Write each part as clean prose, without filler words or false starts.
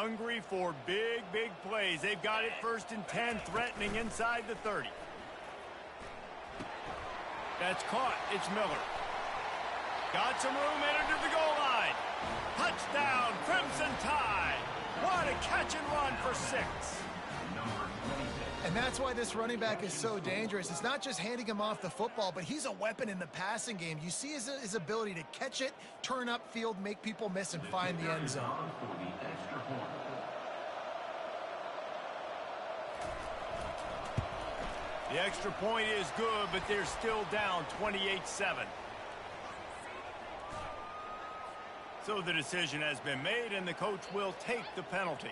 hungry for big, big plays. They've got it 1st and 10, threatening inside the 30. That's caught. It's Miller. Got some room, entered to the goal line. Touchdown, Crimson Tide. What a catch and run for 6. And that's why this running back is so dangerous. It's not just handing him off the football, but he's a weapon in the passing game. You see his ability to catch it, turn upfield, make people miss, and find the end zone. The extra point is good, but they're still down 28-7. So the decision has been made, and the coach will take the penalty.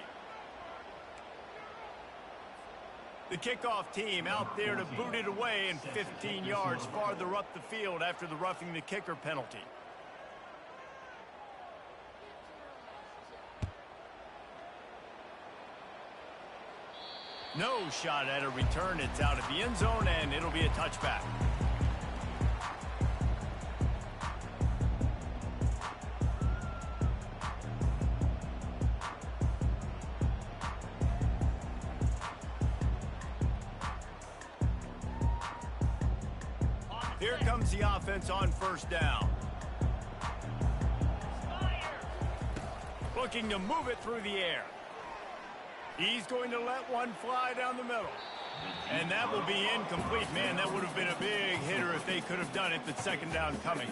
The kickoff team out there to boot it away and 15 yards farther up the field after the roughing the kicker penalty. No shot at a return. It's out of the end zone, and it'll be a touchback. Here comes the offense on 1st down. Looking to move it through the air. He's going to let one fly down the middle. And that will be incomplete. Man, that would have been a big hitter if they could have done it, but 2nd down coming.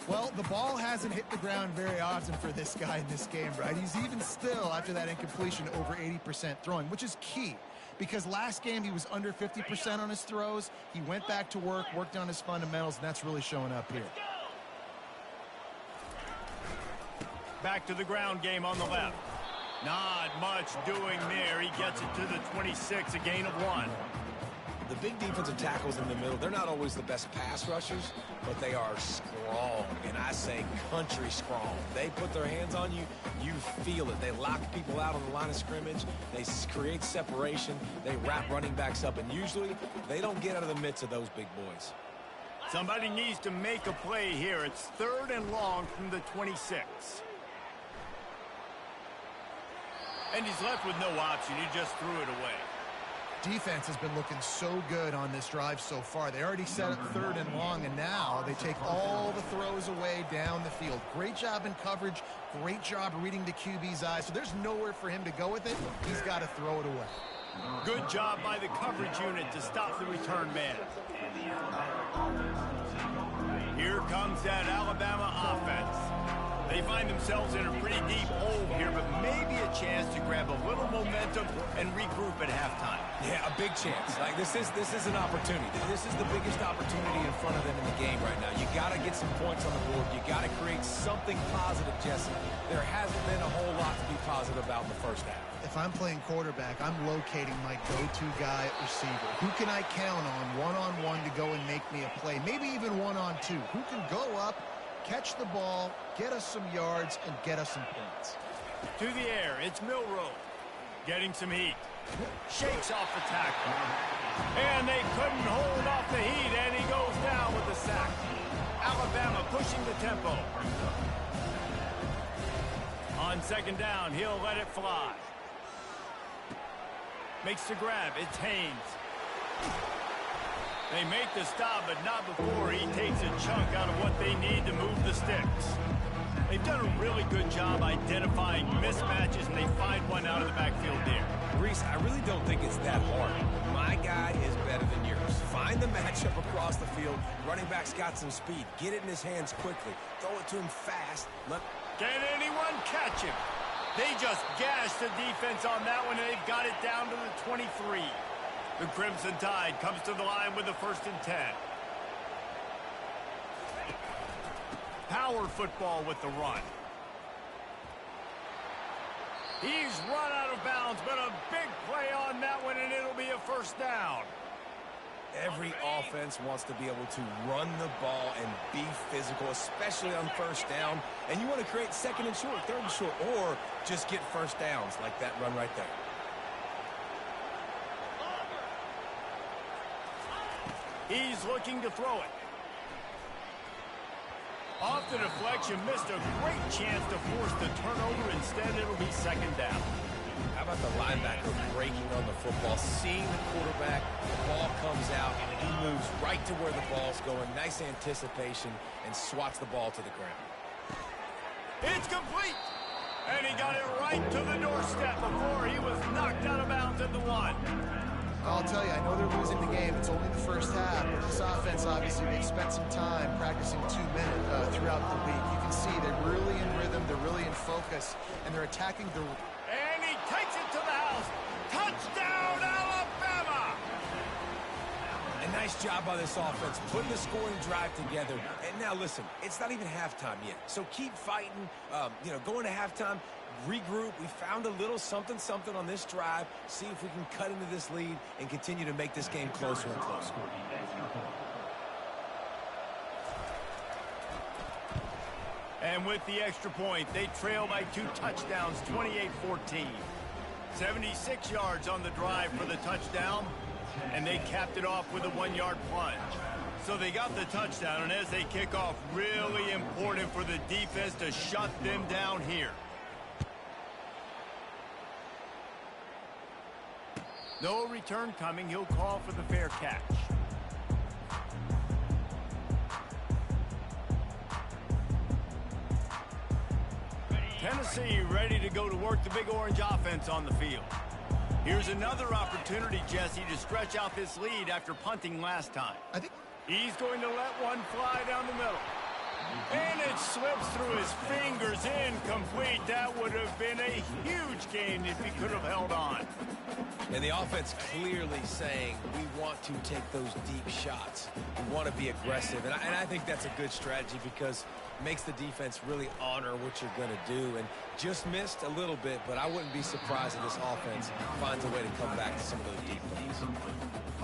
Well, the ball hasn't hit the ground very often for this guy in this game, right? He's even still, after that incompletion, over 80% throwing, which is key. Because last game he was under 50% on his throws. He went back to work, worked on his fundamentals, and that's really showing up here. Back to the ground game on the left. Not much doing there. He gets it to the 26, a gain of 1. The big defensive tackles in the middle, they're not always the best pass rushers, but they are strong, and I say country strong. They put their hands on you, you feel it. They lock people out on the line of scrimmage. They create separation. They wrap running backs up, and usually they don't get out of the midst of those big boys. Somebody needs to make a play here. It's 3rd and long from the 26. And he's left with no option. He just threw it away. Defense has been looking so good on this drive so far. They already set up 3rd and long, and now they take all the throws away down the field. Great job in coverage. Great job reading the QB's eyes. So there's nowhere for him to go with it. He's got to throw it away. Good job by the coverage unit to stop the return man. Here comes that Alabama offense. They find themselves in a pretty deep hole here, but maybe a chance to grab a little momentum and regroup at halftime. Yeah, a big chance. Like this is an opportunity. This is the biggest opportunity in front of them in the game right now. You got to get some points on the board. You got to create something positive, Jesse. There hasn't been a whole lot to be positive about in the 1st half. If I'm playing quarterback, I'm locating my go-to guy at receiver. Who can I count on one-on-one to go and make me a play? Maybe even one-on-two. Who can go up, catch the ball, get us some yards, and get us some points? To the air, it's Milroe. Getting some heat. Shakes off the tackle. And they couldn't hold off the heat, and he goes down with the sack. Alabama pushing the tempo. On 2nd down, he'll let it fly. Makes the grab. It's Haynes. They make the stop, but not before he takes a chunk out of what they need to move the sticks. They've done a really good job identifying mismatches, and they find one out of the backfield there. Reese, I really don't think it's that hard. My guy is better than yours. Find the matchup across the field. Running back's got some speed. Get it in his hands quickly. Throw it to him fast. Can anyone catch him? They just gashed the defense on that one, and they've got it down to the 23. The Crimson Tide comes to the line with the 1st and 10. Power football with the run. He's run out of bounds, but a big play on that one, and it'll be a 1st down. Every offense wants to be able to run the ball and be physical, especially on 1st down. And you want to create 2nd and short, 3rd and short, or just get 1st downs like that run right there. He's looking to throw it. Off the deflection, missed a great chance to force the turnover. Instead, it'll be 2nd down. How about the linebacker breaking on the football, seeing the quarterback, the ball comes out, and he moves right to where the ball's going. Nice anticipation, and swats the ball to the ground. It's complete! And he got it right to the doorstep before he was knocked out of bounds at the 1. I'll tell you, I know they're losing the game. It's only the first half. But this offense, obviously, they've spent some time practicing 2 minutes throughout the week. You can see they're really in rhythm, they're really in focus, and they're attacking the... And he takes it to the house. Touchdown, Alabama! A nice job by this offense, putting the scoring drive together. And now, listen, it's not even halftime yet. So keep fighting, going to halftime. Regroup. We found a little something on this drive. See if we can cut into this lead and continue to make this game closer and closer. And with the extra point, they trail by 2 touchdowns, 28-14. 76 yards on the drive for the touchdown, and they capped it off with a 1-yard plunge. So they got the touchdown, and as they kick off, really important for the defense to shut them down here. No return coming. He'll call for the fair catch. Tennessee ready to go to work the Big Orange offense on the field. Here's another opportunity, Jesse, to stretch out this lead after punting last time. I think he's going to let one fly down the middle. And it slips through his fingers, incomplete. That would have been a huge gain if he could have held on. And the offense clearly saying we want to take those deep shots. We want to be aggressive. And I think that's a good strategy because it makes the defense really honor what you're going to do. And just missed a little bit, but I wouldn't be surprised if this offense finds a way to come back to some of those deep plays.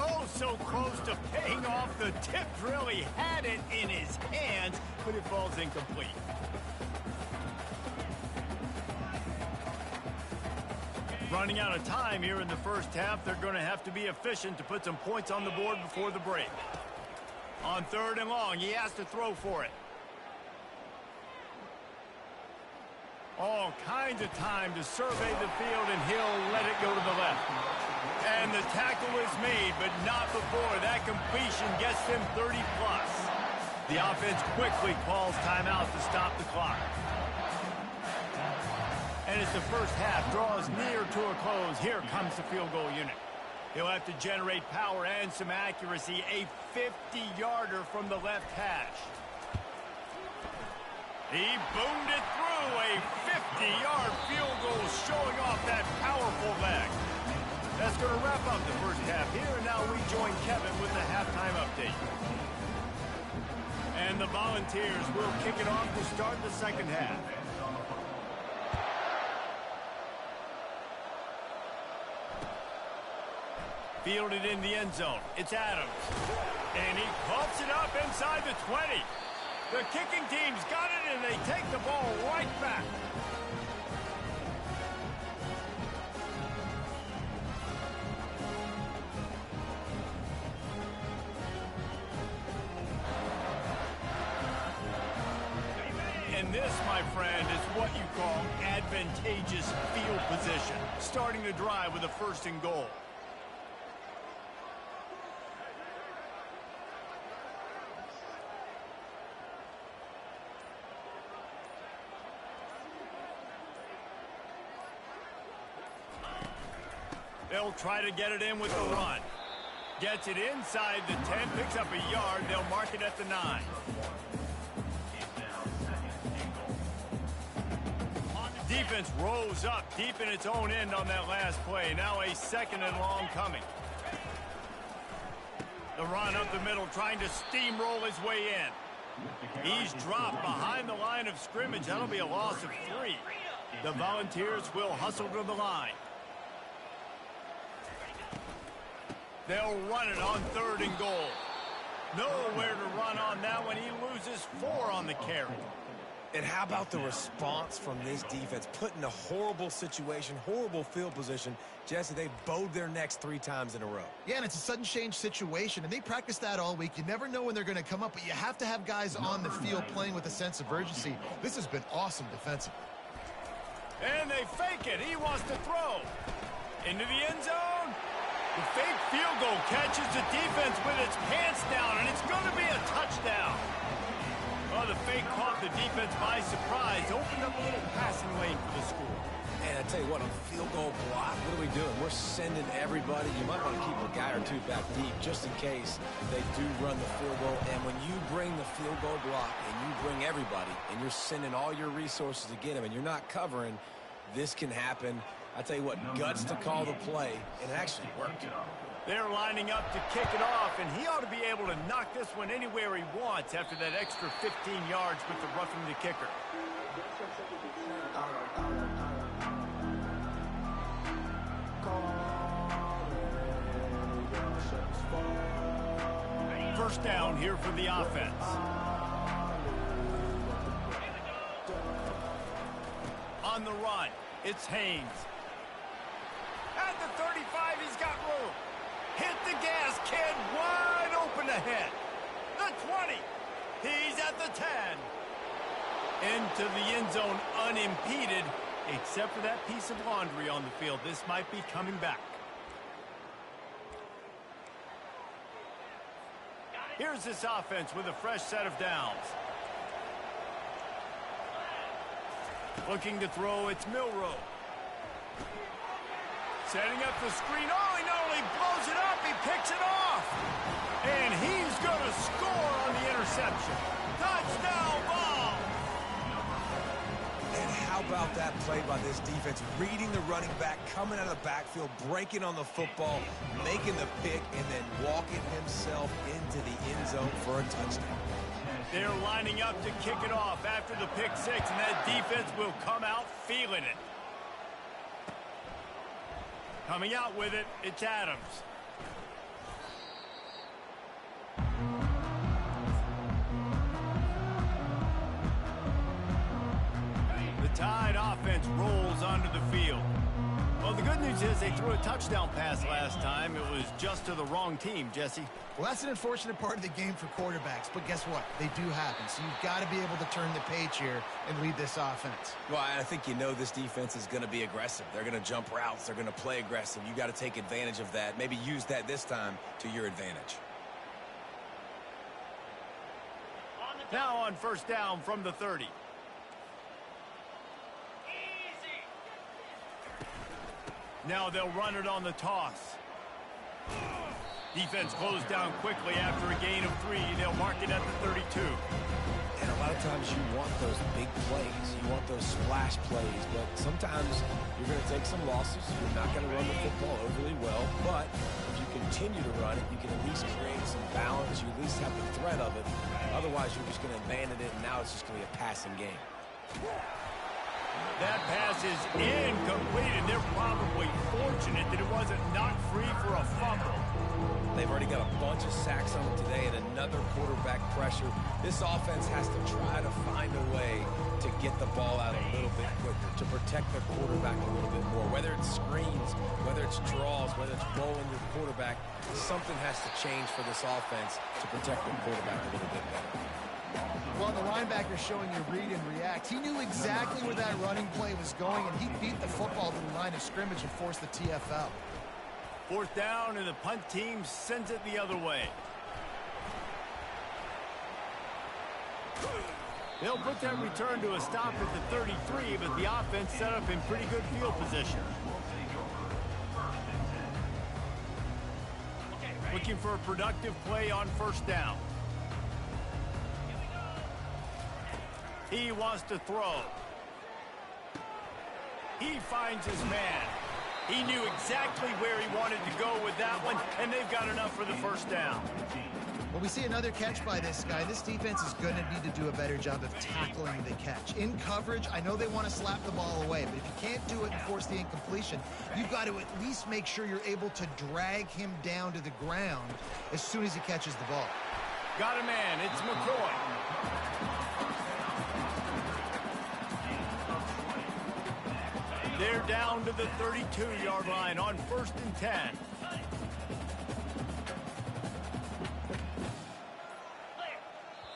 Oh, so close to paying off. The tip really had it in his hands, but it falls incomplete. Running out of time here in the first half. They're going to have to be efficient to put some points on the board before the break. On 3rd and long, he has to throw for it. All kinds of time to survey the field, and he'll let it go to the left. And the tackle is made, but not before that completion gets them 30-plus. The offense quickly calls timeout to stop the clock. And as the first half draws near to a close, here comes the field goal unit. He'll have to generate power and some accuracy. A 50-yarder from the left hash. He boomed it through. A 50-yard field goal showing off that powerful leg. That's going to wrap up the first half here, and now we join Kevin with the halftime update. And the Volunteers will kick it off to start the second half. Fielded in the end zone. It's Adams. And he pops it up inside the 20. The kicking team's got it, and they take the ball right back. And this, my friend, is what you call advantageous field position. Starting the drive with a 1st and goal. They'll try to get it in with the run. Gets it inside the 10, picks up a yard. They'll mark it at the 9. Defense rose up deep in its own end on that last play. Now a 2nd and long coming. The run up the middle, trying to steamroll his way in. He's dropped behind the line of scrimmage. That'll be a loss of 3. The Volunteers will hustle to the line. They'll run it on 3rd and goal. Nowhere to run on that one. He loses 4 on the carry. And how about the response from this defense? Put in a horrible situation, horrible field position. Jesse, they bowed their necks 3 times in a row. Yeah, and it's a sudden change situation, and they practice that all week. You never know when they're going to come up, but you have to have guys on the field playing with a sense of urgency. This has been awesome defensively. And they fake it. He wants to throw. Into the end zone. The fake field goal catches the defense with its pants down, and it's going to be a touchdown. Oh, the fake caught the defense by surprise. Opened up a little passing lane for the school. And I tell you what, on field goal block, what are we doing? We're sending everybody. You might want to keep a guy or two back deep just in case they do run the field goal. And when you bring the field goal block and you bring everybody and you're sending all your resources to get them and you're not covering, this can happen. I tell you what, guts to call the play, and it actually worked. They're lining up to kick it off, and he ought to be able to knock this one anywhere he wants after that extra 15 yards with the roughing the kicker. First down here for the offense. On the run, it's Haynes. At the 35, he's got room. Hit the gas, kid, wide open ahead. The 20. He's at the 10. Into the end zone unimpeded, except for that piece of laundry on the field. This might be coming back. Here's this offense with a fresh set of downs. Looking to throw, it's Milroe. Setting up the screen. Oh, he not only blows it up, he picks it off. And he's going to score on the interception. Touchdown ball. And how about that play by this defense? Reading the running back, coming out of the backfield, breaking on the football, making the pick, and then walking himself into the end zone for a touchdown. They're lining up to kick it off after the pick six, and that defense will come out feeling it. Coming out with it, it's Adams. The Tide offense rolls onto the field. Well, the good news is they threw a touchdown pass last time. It was just to the wrong team, Jesse. Well, that's an unfortunate part of the game for quarterbacks, but guess what? They do happen, so you've got to be able to turn the page here and lead this offense. Well, I think you know this defense is going to be aggressive. They're going to jump routes. They're going to play aggressive. You got to take advantage of that. Maybe use that this time to your advantage. Now on first down from the 30. Now they'll run it on the toss. Defense closed down quickly after a gain of 3. They'll mark it at the 32. And a lot of times you want those big plays. You want those splash plays. But sometimes you're going to take some losses. You're not going to run the football overly well. But if you continue to run it, you can at least create some balance. You at least have the threat of it. Otherwise, you're just going to abandon it, and now it's just going to be a passing game. That pass is incomplete, and they're probably fortunate that it wasn't knocked free for a fumble. They've already got a bunch of sacks on them today and another quarterback pressure. This offense has to try to find a way to get the ball out a little bit quicker, to protect their quarterback a little bit more. Whether it's screens, whether it's draws, whether it's rolling your quarterback, something has to change for this offense to protect their quarterback a little bit better. Well, the linebacker showing you read and react. He knew exactly where that running play was going, and he beat the football to the line of scrimmage and forced the TFL. Fourth down, and the punt team sends it the other way. They'll put that return to a stop at the 33, but the offense set up in pretty good field position. Looking for a productive play on first down. He wants to throw. He finds his man. He knew exactly where he wanted to go with that one, and they've got enough for the first down. Well, we see another catch by this guy. This defense is going to need to do a better job of tackling the catch. In coverage, I know they want to slap the ball away, but if you can't do it and force the incompletion, you've got to at least make sure you're able to drag him down to the ground as soon as he catches the ball. Got a man. It's McCoy. They're down to the 32-yard line on 1st and 10.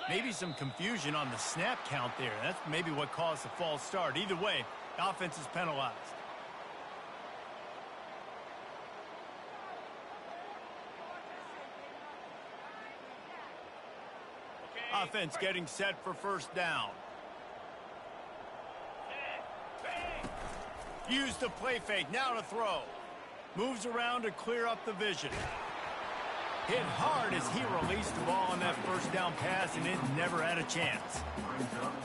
Maybe some confusion on the snap count there. That's maybe what caused the false start. Either way, Offense is penalized. Offense getting set for first down. Use the play fake, now to throw. Moves around to clear up the vision. Hit hard as he released the ball on that first down pass, and it never had a chance.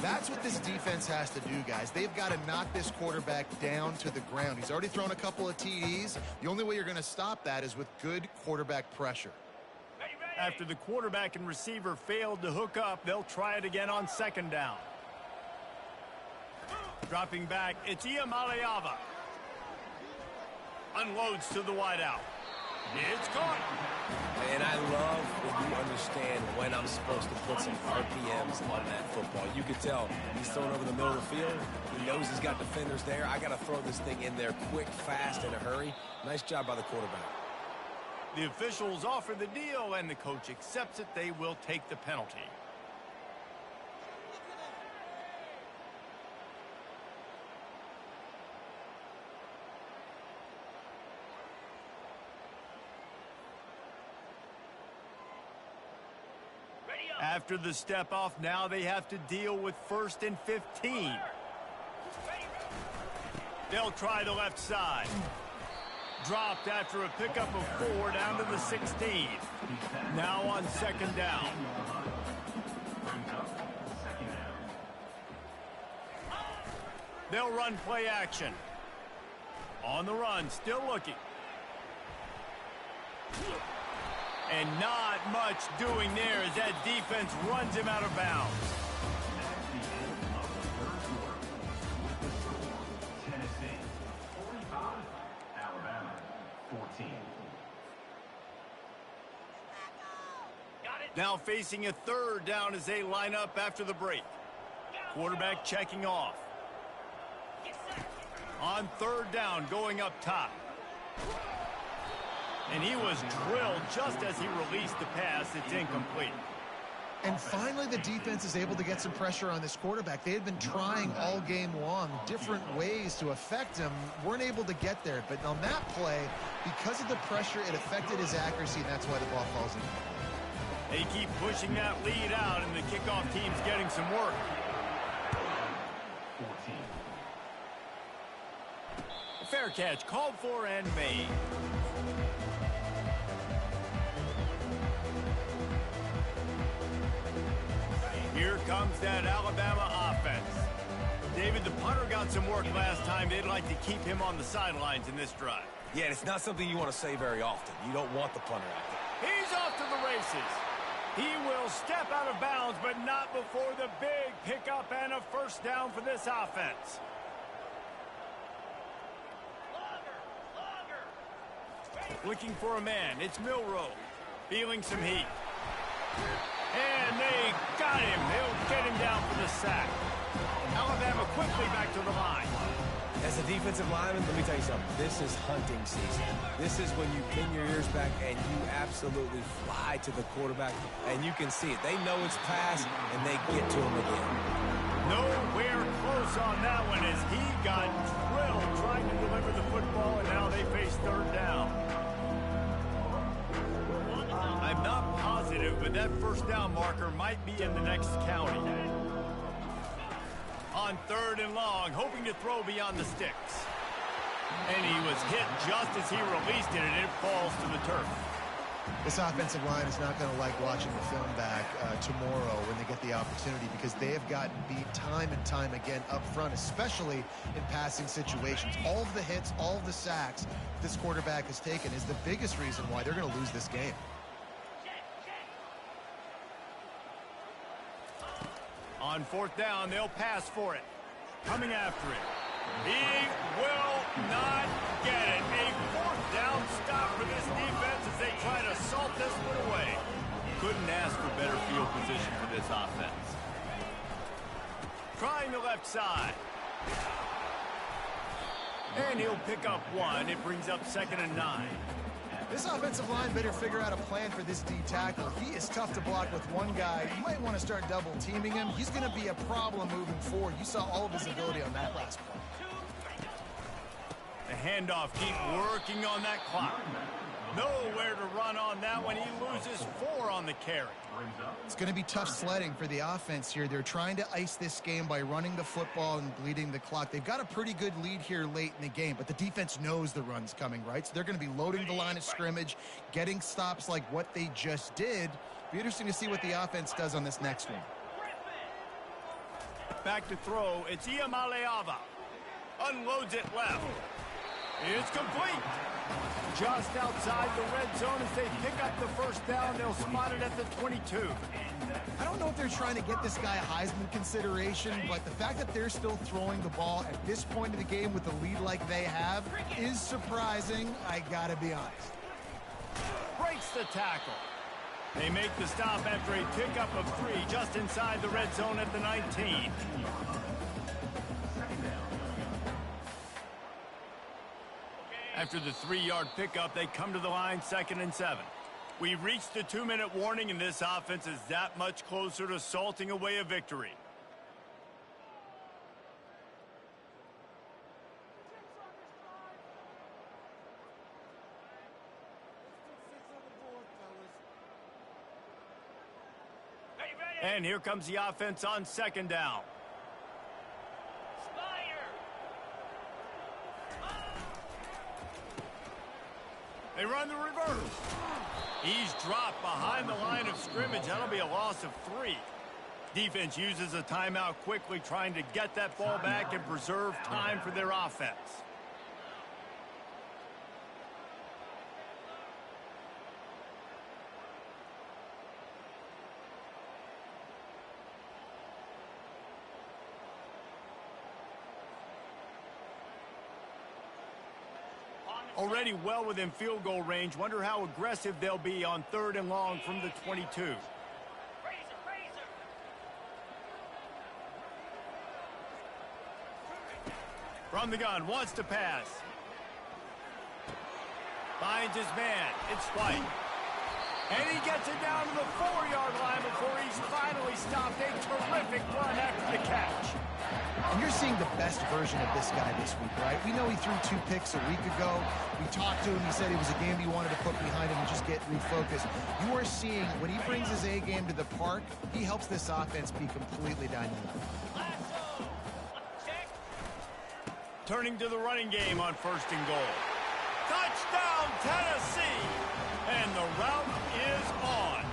That's what this defense has to do, guys. They've got to knock this quarterback down to the ground. He's already thrown a couple of TDs. The only way you're going to stop that is with good quarterback pressure. After the quarterback and receiver failed to hook up, they'll try it again on second down. Dropping back, it's Iamaleava. Unloads to the wideout. It's caught. And I love when you understand when I'm supposed to put some RPMs on that football. You could tell he's throwing over the middle of the field. He knows he's got defenders there. I got to throw this thing in there quick, fast, in a hurry. Nice job by the quarterback. The officials offer the deal, and the coach accepts it. They will take the penalty. After the step off, now they have to deal with 1st and 15. They'll try the left side. Dropped after a pickup of 4 down to the 16. Now on second down. They'll run play action. On the run, still looking. And not much doing there as that defense runs him out of bounds. Now facing a 3rd down as they line up after the break. Quarterback checking off. On 3rd down, going up top. And he was drilled just as he released the pass. It's incomplete. And finally, the defense is able to get some pressure on this quarterback. They had been trying all game long different ways to affect him. Weren't able to get there. But on that play, because of the pressure, it affected his accuracy, and that's why the ball falls in. They keep pushing that lead out, and the kickoff team's getting some work. 14. A fair catch called for and made. Here comes that Alabama offense. David, the punter got some work last time. They'd like to keep him on the sidelines in this drive. Yeah, it's not something you want to say very often. You don't want the punter out there. He's off to the races. He will step out of bounds, but not before the big pickup and a first down for this offense. Looking for a man. It's Milroe. Feeling some heat. And they got him. They'll get him down for the sack. Alabama quickly back to the line. As a defensive lineman, let me tell you something. This is hunting season. This is when you pin your ears back and you absolutely fly to the quarterback, and you can see it. They know it's pass, and they get to him again. Nowhere close on that one as he got drilled trying to deliver the football, and now they face 3rd down. I'm not positive, but that first down marker might be in the next county. On 3rd and long, hoping to throw beyond the sticks. And he was hit just as he released it, and it falls to the turf. This offensive line is not going to like watching the film back tomorrow when they get the opportunity, because they have gotten beat time and time again up front, especially in passing situations. All of the hits, all of the sacks this quarterback has taken is the biggest reason why they're going to lose this game. On 4th down, they'll pass for it. Coming after it. He will not get it. A 4th down stop for this defense as they try to salt this one away. Couldn't ask for better field position for this offense. Trying the left side. And he'll pick up 1. It brings up 2nd and 9. This offensive line better figure out a plan for this D tackle. He is tough to block with one guy. You might want to start double teaming him. He's going to be a problem moving forward. You saw all of his ability on that last play. The handoff, keep working on that clock. Nowhere to run on that one. He loses 4 on the carry. It's going to be tough sledding for the offense here. They're trying to ice this game by running the football and bleeding the clock. They've got a pretty good lead here late in the game, but the defense knows the run's coming, right? So they're going to be loading the line of scrimmage, getting stops like what they just did. Be interesting to see what the offense does on this next one. Back to throw. It's Iamaleava. Unloads it left. It's complete. Just outside the red zone as they pick up the first down. They'll spot it at the 22. I don't know if they're trying to get this guy a Heisman consideration, but the fact that they're still throwing the ball at this point of the game with the lead like they have is surprising, I gotta be honest. Breaks the tackle. They make the stop after a pickup of 3 just inside the red zone at the 19. After the 3-yard pickup, they come to the line 2nd and 7. We've reached the 2-minute warning, and this offense is that much closer to salting away a victory. And here comes the offense on 2nd down. They run the reverse. He's dropped behind the line of scrimmage. That'll be a loss of 3. Defense uses a timeout quickly, trying to get that ball back and preserve time for their offense. Already well within field goal range. Wonder how aggressive they'll be on 3rd and long from the 22. From the gun, wants to pass. Finds his man. It's White. And he gets it down to the 4-yard line before he's finally stopped. A terrific run after the catch. And you're seeing the best version of this guy this week, right? We know he threw 2 picks a week ago. We talked to him. He said it was a game he wanted to put behind him and just get refocused. You are seeing when he brings his A game to the park, he helps this offense be completely dynamic. Turning to the running game on 1st and goal. Touchdown, Tennessee! And the route is on.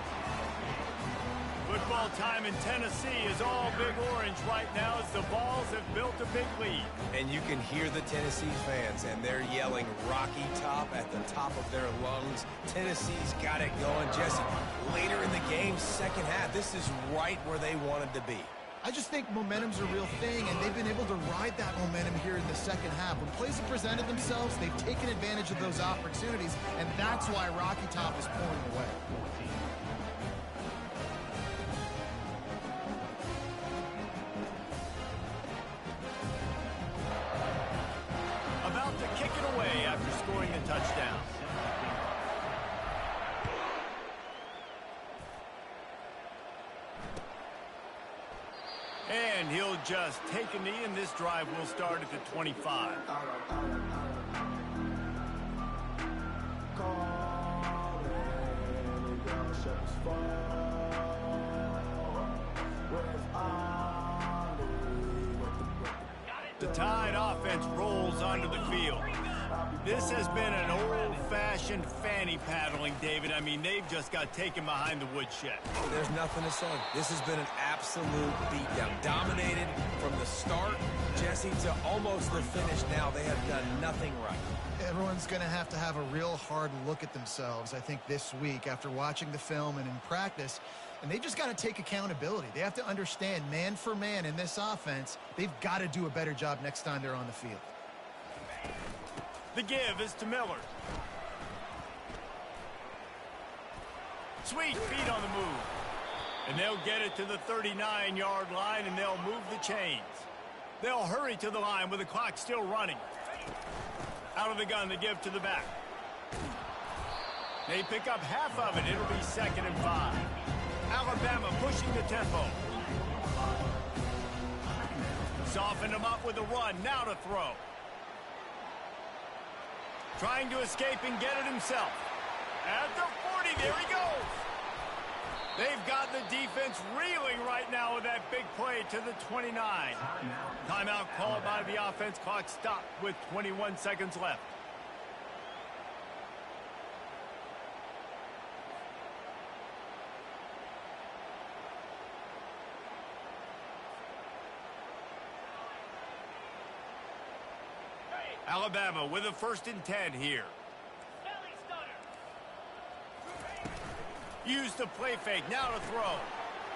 Football time in Tennessee is all Big Orange right now as the Vols have built a big lead. And you can hear the Tennessee fans, and they're yelling Rocky Top at the top of their lungs. Tennessee's got it going. Jesse, later in the game, 2nd half, this is right where they wanted to be. I just think momentum's a real thing, and they've been able to ride that momentum here in the 2nd half. When plays have presented themselves, they've taken advantage of those opportunities, and that's why Rocky Top is pulling away. About to kick it away after scoring a touchdown. And he'll just take a knee, and this drive will start at the 25. The Tide offense rolls onto the field. This has been an old-fashioned fanny paddling, David. I mean, they've just got taken behind the woodshed. There's nothing to say. This has been an absolute beatdown. Dominated from the start, Jesse, to almost the finish now. They have done nothing right. Everyone's going to have a real hard look at themselves, I think, this week after watching the film and in practice. And they've just got to take accountability. They have to understand, man for man in this offense, they've got to do a better job next time they're on the field. The give is to Miller. Sweet feet on the move. And they'll get it to the 39-yard line, and they'll move the chains. They'll hurry to the line with the clock still running. Out of the gun, the give to the back. They pick up half of it. It'll be 2nd and 5. Alabama pushing the tempo. Soften them up with a run. Now to throw. Trying to escape and get it himself. At the 40, there he goes. They've got the defense reeling right now with that big play to the 29. Timeout called by the offense. Clock stopped with 21 seconds left. Alabama with a 1st and 10 here. Use the play fake, now to throw.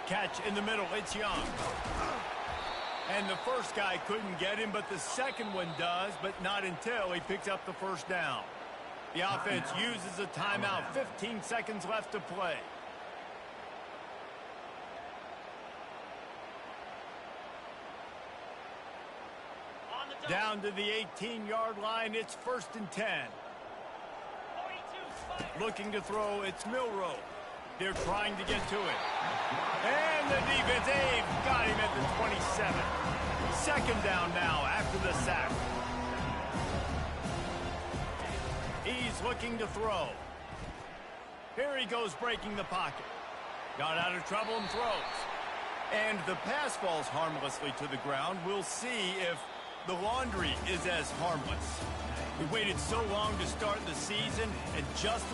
Catch in the middle, it's Young. And the first guy couldn't get him, but the second one does, but not until he picks up the first down. The offense uses a timeout, 15 seconds left to play. Down to the 18-yard line, it's 1st and 10. Looking to throw, it's Milroe. They're trying to get to it. And the defense, they've got him at the 27. 2nd down now after the sack. He's looking to throw. Here he goes breaking the pocket. Got out of trouble and throws. And the pass falls harmlessly to the ground. We'll see if the laundry is as harmless. We waited so long to start the season, and just